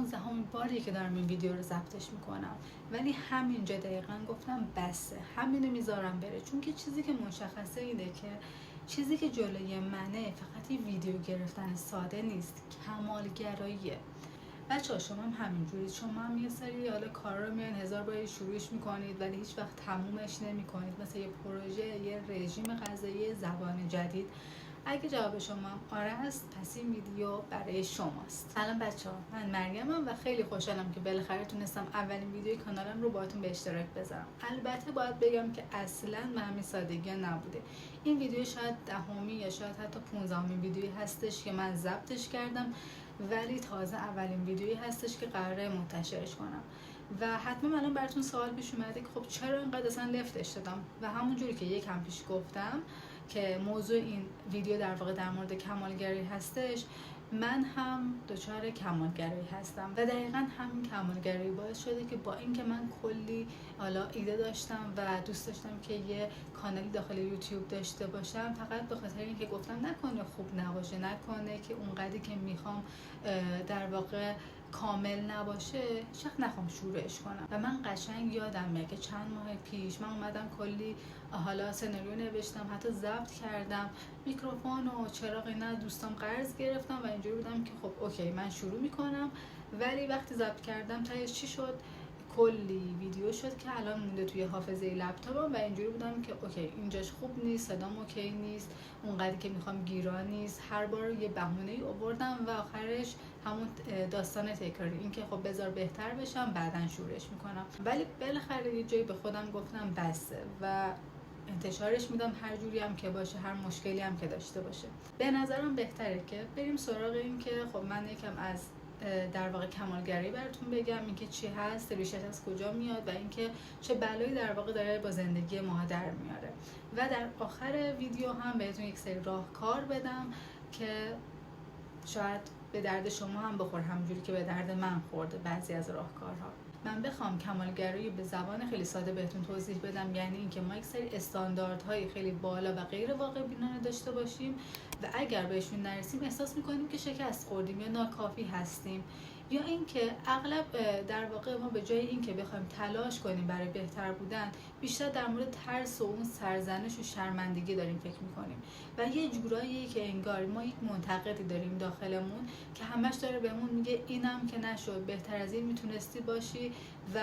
15مین باری که دارم این ویدیو رو ضبطش میکنم، ولی همینجا دقیقا گفتم بسه، همینو میذارم بره، چون که چیزی که مشخصه اینه که چیزی که جلوی منه فقط یه ویدیو گرفتن ساده نیست، کمالگراییه. بچه‌ها شما هم همینجورید، شما هم یه سری حالا کارا رو میان 1000 بار شروعش میکنید ولی هیچ وقت تمومش نمیکنید، مثل یه پروژه، یه رژیم غذایی، زبان جدید. اگه جواب شما آره است، پس این ویدیو برای شماست. سلام بچه‌ها، من مریمم و خیلی خوشحالم که بالاخره تونستم اولین ویدیوی کانالم رو باهاتون به اشتراک بذارم. البته باید بگم که اصلاً به همین سادگی نبوده. این ویدیو شاید 10 یا شاید حتی 15مین ویدیویی هستش که من ضبطش کردم، ولی تازه اولین ویدیویی هستش که قراره منتشرش کنم. و حتما الان براتون سوال پیش اومده که خب چرا اینقدر اصلا لفتش دادم، و همونجوری که یکم پیش گفتم که موضوع این ویدیو در واقع در مورد کمالگرایی هستش، من هم دچار کمالگرایی هستم و دقیقا همین کمالگرایی باعث شده که با اینکه من کلی حالا ایده داشتم و دوست داشتم که یه کانالی داخل یوتیوب داشته باشم، فقط به خاطر اینکه گفتم نکنه خوب نباشه، نکنه که اونقدری که میخوام در واقع کامل نباشه، شخص نخوام شروعش کنم. و من قشنگ یادمه که چند ماه پیش من اومدم کلی حالا سناریو نوشتم، حتی ضبط کردم، میکروفون و چراغ اینا دوستام قرض گرفتم و اینجوری بودم که خب اوکی من شروع میکنم. ولی وقتی ضبط کردم تهش چی شد؟ کلی ویدیو شد که الان مونده توی حافظه لپتاپم و اینجوری بودم که اوکی اینجاش خوب نیست، صدام اوکی نیست، اونقدری که میخوام گیرا نیست. هر بار یه بهونه‌ای آوردم و آخرش همون داستان تکراری، این که خب بذار بهتر بشم بعدن شروعش میکنم. ولی بالاخره یه جایی به خودم گفتم بسه و انتشارش میدم، هر جوری هم که باشه، هر مشکلی هم که داشته باشه. به نظرم بهتره که بریم سراغ این که خب من یکم از در واقع کمالگرایی براتون بگم، اینکه چی هست، ریشش از کجا میاد و اینکه چه بلایی در واقع داره با زندگی ما در میاره. و در آخر ویدیو هم بهتون یک سری راهکار بدم که شاید به درد شما هم بخوره، همونجوری که به درد من خورده بعضی از راهکارها. من بخوام کمالگرایی به زبان خیلی ساده بهتون توضیح بدم، یعنی اینکه ما یک سری استانداردهای خیلی بالا و غیر واقع بینانه داشته باشیم و اگر بهشون نرسیم احساس میکنیم که شکست خوردیم یا ناکافی هستیم، یا اینکه اغلب در واقع ما به جای اینکه بخوایم تلاش کنیم برای بهتر بودن، بیشتر در مورد ترس و اون سرزنش و شرمندگی داریم فکر میکنیم و یه جورایی که انگار ما یک منتقدی داریم داخلمون که همش داره بهمون میگه اینم که نشد، بهتر از این میتونستی باشی و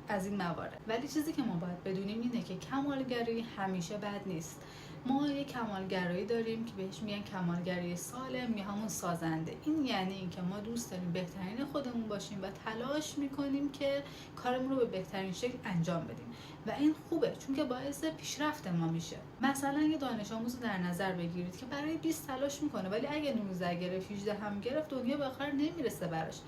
از این موارد. ولی چیزی که ما باید بدونیم اینه که کمالگرایی همیشه بد نیست. ما یک کمالگرایی داریم که بهش میگن کمالگرایی سالم یا همون سازنده. این یعنی اینکه ما دوست داریم بهترین خودمون باشیم و تلاش میکنیم که کارمون رو به بهترین شکل انجام بدیم و این خوبه چون که باعث پیشرفت ما میشه. مثلا یه دانش آموز در نظر بگیرید که برای 20 تلاش میکنه، ولی اگه 19 گرفت 18 هم گرفت، دنیا به آخر نمیرسه براش.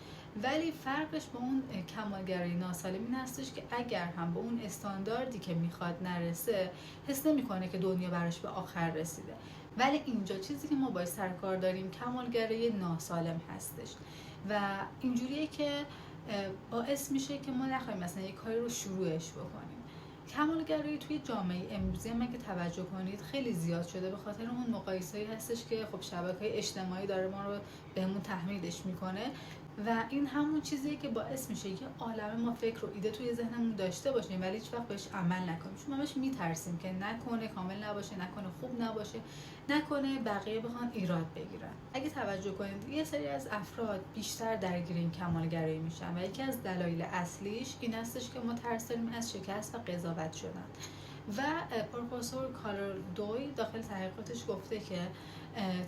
ولی فرقش با اون کمالگرایی ناسالم این هستش که اگر هم به اون استانداردی که میخواد نرسه، حس نمیکنه که دنیا براش به آخر رسیده. ولی اینجا چیزی که ما باید سر کار داریم کمالگرایی ناسالم هستش و اینجوریه که باعث میشه که ما نخواهیم مثلا یک کاری رو شروعش بکنیم. کمالگرایی توی جامعه امروزی هم که توجه کنید خیلی زیاد شده، به خاطر اون مقایسه‌ای هستش که خب شبکه‌های اجتماعی داره ما رو بهمون تحمیلش میکنه و این همون چیزیه که باعث میشه که عالمه ما فکر و ایده توی ذهنمون داشته باشیم ولی هیچ وقت بهش عمل نکنیم، چون همش میترسیم که نکنه کامل نباشه، نکنه خوب نباشه، نکنه بقیه بخوان ایراد بگیرن. اگه توجه کنید یه سری از افراد بیشتر درگیر این کمالگرایی میشن و یکی از دلایل اصلیش این هستش که ما ترس داریم از شکست و قضاوت شدن. و پروفسور کارل دوی داخل تحقیقاتش گفته که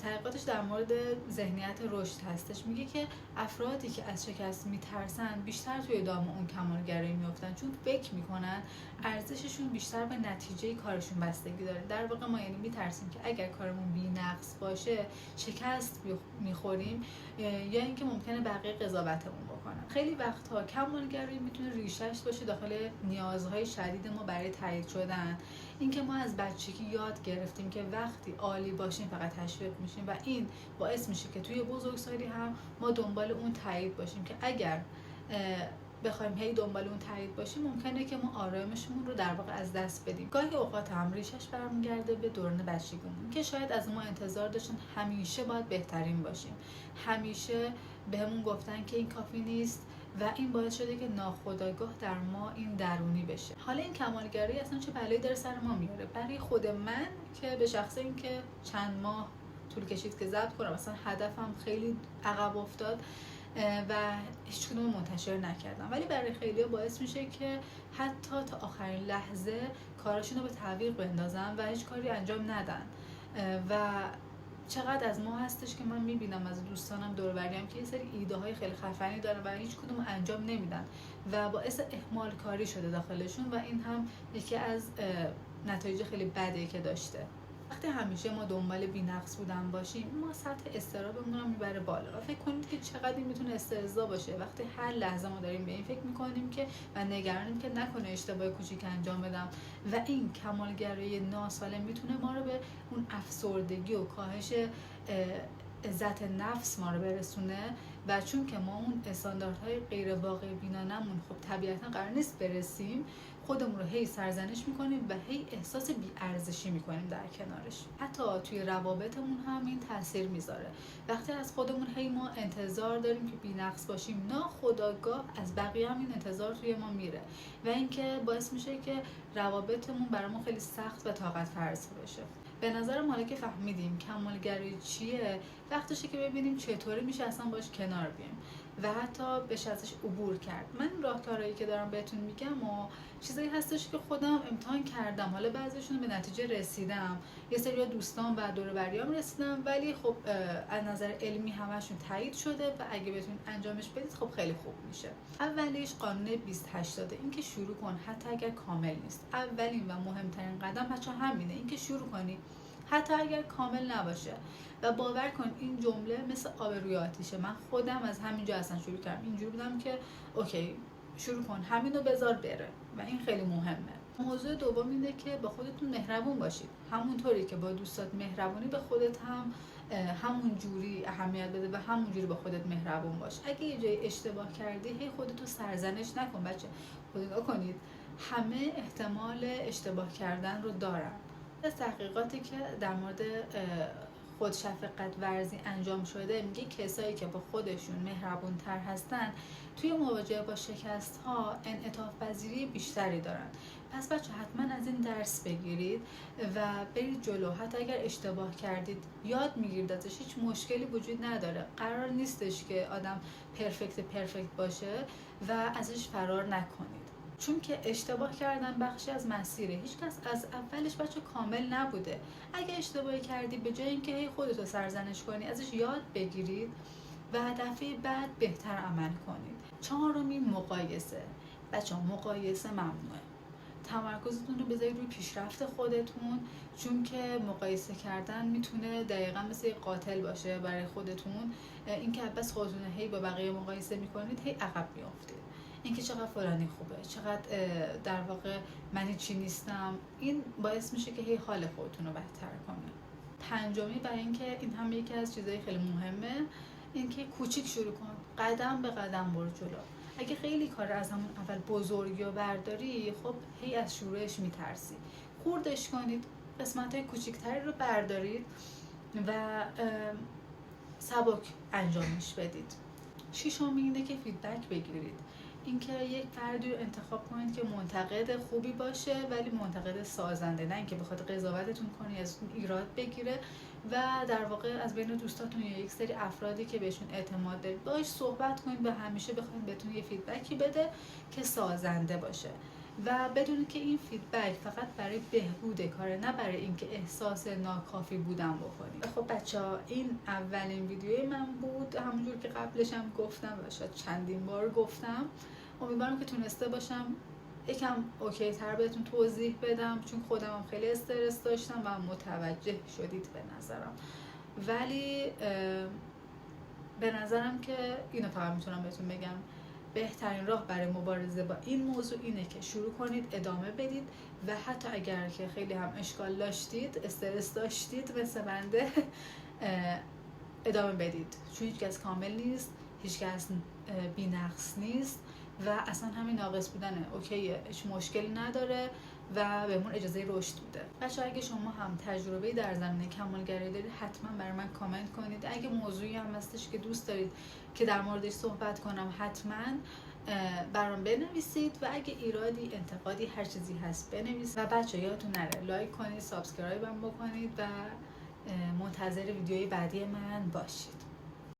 تحقیقاتش در مورد ذهنیت رشد هستش، میگه که افرادی که از شکست میترسن بیشتر توی دام اون کمالگرایی میافتن، چون فکر میکنن ارزششون بیشتر به نتیجه کارشون بستگی داره. در واقع ما یعنی میترسیم که اگر کارمون بی‌نقص باشه شکست میخوریم یا اینکه ممکنه بقیه قضاوتمون بکنن. خیلی وقتها کمالگرایی میتونه ریشش باشه داخل نیازهای شدید ما برای تایید شدن، اینکه ما از بچگی یاد گرفتیم که وقتی عالی باشیم فقط تشویق میشیم و این باعث میشه که توی بزرگسالی هم ما دنبال اون تایید باشیم که اگر بخوایم هی دنبال اون تایید باشیم ممکنه که ما آرامشمون رو در واقع از دست بدیم. گاهی اوقات هم ریشش برمیگرده به دوران بچگیمون که شاید از ما انتظار داشتن همیشه باید بهترین باشیم، همیشه بهمون گفتن که این کافی نیست و این باعث شده که ناخودآگاه در ما این درونی بشه. حالا این کمالگرایی اصلا چه بلایی داره سر ما میاره؟ برای خود من که به شخصه این که چند ماه طول کشید که ضبط کنم، مثلا هدفم خیلی عقب افتاد و هیچ کدوم منتشر نکردم، ولی برای خیلی‌ها باعث میشه که حتی تا آخرین لحظه کاراشون رو به تعویق بندازن و هیچ کاری انجام ندن. و چقدر از ما هستش که من میبینم از دوستانم دور و بریم که یه سری ایده های خیلی خفنی دارن و هیچ کدوم انجام نمیدن و باعث اهمال کاری شده داخلشون و این هم یکی از نتایج خیلی بدی که داشته. وقتی همیشه ما دنبال بی‌نقص بودن باشیم، ما سطح استرسمون رو میبره بالا. و فکر کنید که چقدر این میتونه استرس‌زا باشه وقتی هر لحظه ما داریم به این فکر میکنیم که و نگرانیم که نکنه اشتباه کوچیک انجام بدم و این کمالگرایی ناسالم میتونه ما رو به اون افسردگی و کاهش عزت نفس ما رو برسونه. و چون که ما اون استانداردهای غیر واقع بینانمون خب طبیعتا قرار نیست برسیم، خودمون رو هی سرزنش میکنیم و هی احساس بی‌ارزشی میکنیم در کنارش. حتی توی روابطمون هم این تاثیر میذاره. وقتی از خودمون هی ما انتظار داریم که بی‌نقص باشیم، ناخودآگاه از بقیه هم این انتظار توی ما میره و اینکه باعث میشه که روابطمون برامون خیلی سخت و طاقت فرسا بشه. به نظرم حالا که فهمیدیم کمالگرایی چیه، وقتشه که ببینیم چطوری میشه اصلا باش کنار بیایم و حتی بشه ازش عبور کرد. من راهکارهایی که دارم بهتون میگم و چیزایی هستش که خودم امتحان کردم، حالا بعضیشون به نتیجه رسیدم، یه سری دوستان و دور و بریام رسیدم، ولی خب از نظر علمی همشون تایید شده و اگه بتونید انجامش بدید خب خیلی خوب میشه. اولیش قانون 2080، این که شروع کن حتی اگر کامل نیست. اولین و مهمترین قدم بچه همینه، این که شروع کنی حتی اگر کامل نباشه. و باور کن این جمله مثل آب روی آتیشه. من خودم از همینجا اصلا شروع کردم، اینجوری بودم که اوکی شروع کن، همینو بذار بره و این خیلی مهمه. موضوع دوم اینه که با خودتون مهربون باشید. همونطوری که با دوستات مهربونی به خودت هم همون جوری اهمیت بده و همون جوری با خودت مهربون باش. اگه یه جای اشتباه کردی هی خودتو سرزنش نکن. بچه خودت کنید همه احتمال اشتباه کردن رو دارن. از تحقیقاتی که در مورد خودشفقت ورزی انجام شده میگه کسایی که با خودشون مهربون تر هستن توی مواجهه با شکست ها انعطاف پذیری بیشتری دارن. پس بچه حتما از این درس بگیرید و برید جلو. حتی اگر اشتباه کردید یاد میگیرید ازش، هیچ مشکلی وجود نداره. قرار نیستش که آدم پرفکت باشه و ازش فرار نکنید، چون که اشتباه کردن بخشی از مسیره. هیچکس از اولش بچه کامل نبوده. اگه اشتباهی کردی به جای اینکه هی خودتو سرزنش کنی ازش یاد بگیرید و دفعه بعد بهتر عمل کنید. چهارمی مقایسه. بچه مقایسه ممنوعه. تمرکزتون رو بذارید روی پیشرفت خودتون، چون که مقایسه کردن میتونه دقیقا مثل قاتل باشه برای خودتون. اینکه بس خودتون هی با بقیه مقایسه میکنید هی عقب میافتید. اینکه چقدر فلانی خوبه، چقدر در واقع من چی نیستم، این باعث میشه که هی حال خودتون رو بهتر کنه. پنجمی برای اینکه این هم یکی از چیزهای خیلی مهمه، اینکه کوچیک شروع کن، قدم به قدم برو جلو. اگه خیلی کار از همون اول بزرگی و برداری، خب هی از شروعش میترسی. خوردش کنید، قسمت‌های کوچیک‌تری رو بردارید و سبک انجامش بدید. ششمی اینه که فیدبک بگیرید. اینکه یک فردی رو انتخاب کنید که منتقد خوبی باشه ولی منتقد سازنده، نه اینکه بخواد قضاوتتون کنه از ایراد بگیره. و در واقع از بین دوستاتون یا یک سری افرادی که بهشون اعتماد دارید باهاش صحبت کنید و همیشه بخواید بهتون یه فیدبکی بده که سازنده باشه و بدونید که این فیدبک فقط برای بهبود کاره، نه برای اینکه احساس ناکافی بودن بکنید. خب بچه‌ها این اولین ویدیوی من بود، همونجور که قبلش هم گفتم و شاید چندین بار گفتم. امیدوارم که تونسته باشم یکم اوکی تر بهتون توضیح بدم، چون خودم هم خیلی استرس داشتم و متوجه شدید به نظرم. ولی به نظرم که اینو فقط میتونم بهتون بگم، بهترین راه برای مبارزه با این موضوع اینه که شروع کنید، ادامه بدید و حتی اگر که خیلی هم اشکال داشتید، استرس داشتید مثل بنده، ادامه بدید، چون هیچ کس کامل نیست، هیچ کس بی‌نقص نیست و اصلا همین ناقص بودنه اوکیه، هیچ مشکلی نداره و بهمون اجازه رشد میده. بچه‌ها اگه شما هم تجربه در زمینه کمالگرایی دارید حتما برای من کامنت کنید. اگه موضوعی هم هستش که دوست دارید که در موردش صحبت کنم حتما برام بنویسید و اگه ایرادی، انتقادی، هر چیزی هست بنویسید. و بچه‌ها یادتون نره لایک کنید، سابسکرایب هم بکنید و منتظر ویدیوی بعدی من باشید.